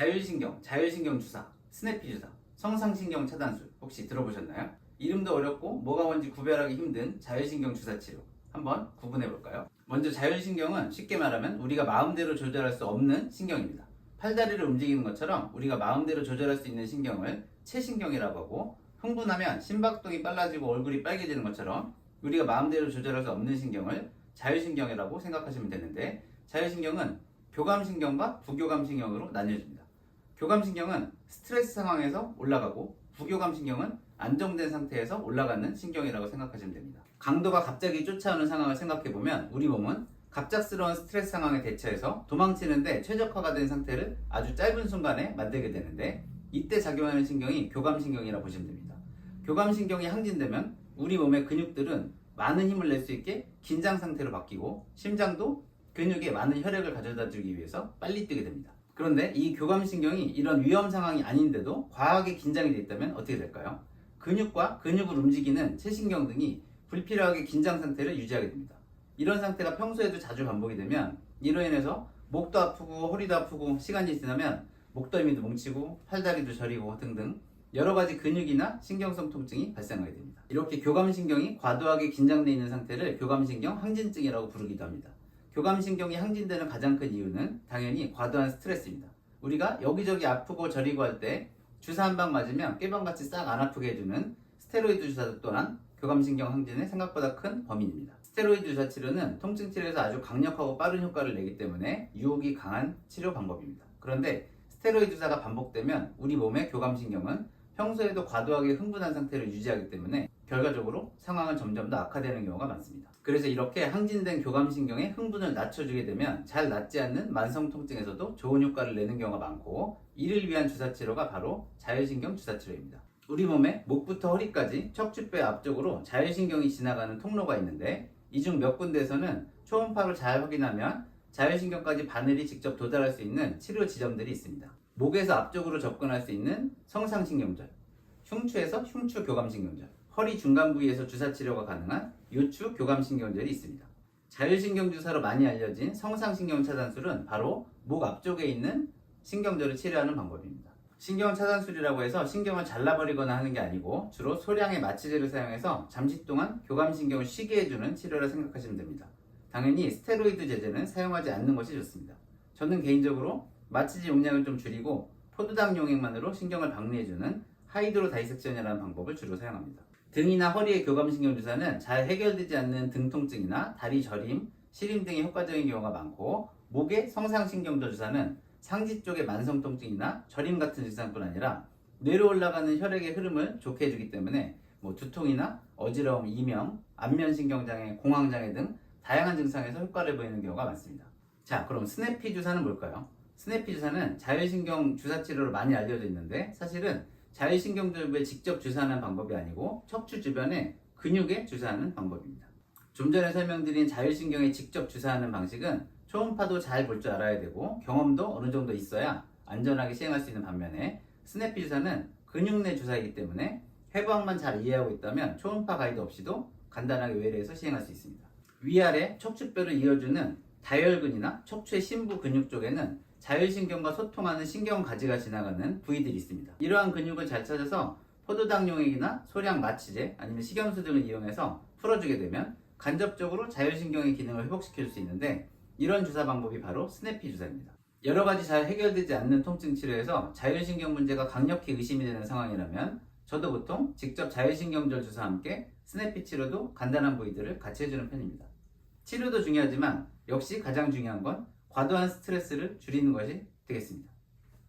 자율신경 주사, 스냅피 주사, 성상신경 차단술 혹시 들어보셨나요? 이름도 어렵고 뭐가 뭔지 구별하기 힘든 자율신경 주사 치료 한번 구분해 볼까요? 먼저 자율신경은 쉽게 말하면 우리가 마음대로 조절할 수 없는 신경입니다. 팔다리를 움직이는 것처럼 우리가 마음대로 조절할 수 있는 신경을 체신경이라고 하고, 흥분하면 심박동이 빨라지고 얼굴이 빨개지는 것처럼 우리가 마음대로 조절할 수 없는 신경을 자율신경이라고 생각하시면 되는데, 자율신경은 교감신경과 부교감신경으로 나뉘어집니다. 교감신경은 스트레스 상황에서 올라가고, 부교감신경은 안정된 상태에서 올라가는 신경이라고 생각하시면 됩니다. 강도가 갑자기 쫓아오는 상황을 생각해보면 우리 몸은 갑작스러운 스트레스 상황에 대처해서 도망치는데 최적화가 된 상태를 아주 짧은 순간에 만들게 되는데, 이때 작용하는 신경이 교감신경이라고 보시면 됩니다. 교감신경이 항진되면 우리 몸의 근육들은 많은 힘을 낼 수 있게 긴장 상태로 바뀌고, 심장도 근육에 많은 혈액을 가져다 주기 위해서 빨리 뛰게 됩니다. 그런데 이 교감신경이 이런 위험 상황이 아닌데도 과하게 긴장이 되어 있다면 어떻게 될까요? 근육과 근육을 움직이는 체신경 등이 불필요하게 긴장 상태를 유지하게 됩니다. 이런 상태가 평소에도 자주 반복이 되면 이로 인해서 목도 아프고 허리도 아프고, 시간이 지나면 목덜미도 뭉치고 팔다리도 저리고 등등 여러 가지 근육이나 신경성 통증이 발생하게 됩니다. 이렇게 교감신경이 과도하게 긴장되어 있는 상태를 교감신경 항진증이라고 부르기도 합니다. 교감신경이 항진되는 가장 큰 이유는 당연히 과도한 스트레스입니다. 우리가 여기저기 아프고 저리고 할 때 주사 한 방 맞으면 깨방같이 싹 안 아프게 해주는 스테로이드 주사 또한 교감신경 항진의 생각보다 큰 범인입니다. 스테로이드 주사 치료는 통증 치료에서 아주 강력하고 빠른 효과를 내기 때문에 유혹이 강한 치료 방법입니다. 그런데 스테로이드 주사가 반복되면 우리 몸의 교감신경은 평소에도 과도하게 흥분한 상태를 유지하기 때문에 결과적으로 상황은 점점 더 악화되는 경우가 많습니다. 그래서 이렇게 항진된 교감신경의 흥분을 낮춰주게 되면 잘 낫지 않는 만성 통증에서도 좋은 효과를 내는 경우가 많고, 이를 위한 주사 치료가 바로 자율신경 주사 치료입니다. 우리 몸의 목부터 허리까지 척추뼈 앞쪽으로 자율신경이 지나가는 통로가 있는데, 이 중 몇 군데에서는 초음파로 잘 확인하면 자율신경까지 바늘이 직접 도달할 수 있는 치료 지점들이 있습니다. 목에서 앞쪽으로 접근할 수 있는 성상신경절, 흉추에서 흉추교감신경절, 허리 중간 부위에서 주사 치료가 가능한 요추 교감신경절이 있습니다. 자율신경 주사로 많이 알려진 성상신경 차단술은 바로 목 앞쪽에 있는 신경절을 치료하는 방법입니다. 신경 차단술이라고 해서 신경을 잘라버리거나 하는 게 아니고, 주로 소량의 마취제를 사용해서 잠시 동안 교감신경을 쉬게 해주는 치료라 생각하시면 됩니다. 당연히 스테로이드 제제는 사용하지 않는 것이 좋습니다. 저는 개인적으로 마취제 용량을 좀 줄이고 포도당 용액만으로 신경을 박리해주는 하이드로 다이섹션이라는 방법을 주로 사용합니다. 등이나 허리의 교감신경 주사는 잘 해결되지 않는 등 통증이나 다리 저림, 시림 등의 효과적인 경우가 많고, 목의 성상신경절 주사는 상지 쪽의 만성 통증이나 저림 같은 증상뿐 아니라 뇌로 올라가는 혈액의 흐름을 좋게 해주기 때문에 두통이나 어지러움, 이명, 안면신경장애, 공황장애 등 다양한 증상에서 효과를 보이는 경우가 많습니다. 자, 그럼 스냅피 주사는 뭘까요? 스냅피 주사는 자율신경 주사 치료로 많이 알려져 있는데, 사실은 자율신경절부에 직접 주사하는 방법이 아니고 척추 주변에 근육에 주사하는 방법입니다. 좀 전에 설명드린 자율신경에 직접 주사하는 방식은 초음파도 잘 볼 줄 알아야 되고 경험도 어느 정도 있어야 안전하게 시행할 수 있는 반면에, 스냅피 주사는 근육 내 주사이기 때문에 해부학만 잘 이해하고 있다면 초음파 가이드 없이도 간단하게 외래에서 시행할 수 있습니다. 위아래 척추뼈를 이어주는 다혈근이나 척추의 심부 근육 쪽에는 자율신경과 소통하는 신경가지가 지나가는 부위들이 있습니다. 이러한 근육을 잘 찾아서 포도당 용액이나 소량 마취제 아니면 식염수 등을 이용해서 풀어주게 되면 간접적으로 자율신경의 기능을 회복시킬 수 있는데, 이런 주사 방법이 바로 스냅피 주사입니다. 여러 가지 잘 해결되지 않는 통증 치료에서 자율신경 문제가 강력히 의심이 되는 상황이라면 저도 보통 직접 자율신경절 주사와 함께 스냅피 치료도 간단한 부위들을 같이 해주는 편입니다. 치료도 중요하지만 역시 가장 중요한 건 과도한 스트레스를 줄이는 것이 되겠습니다.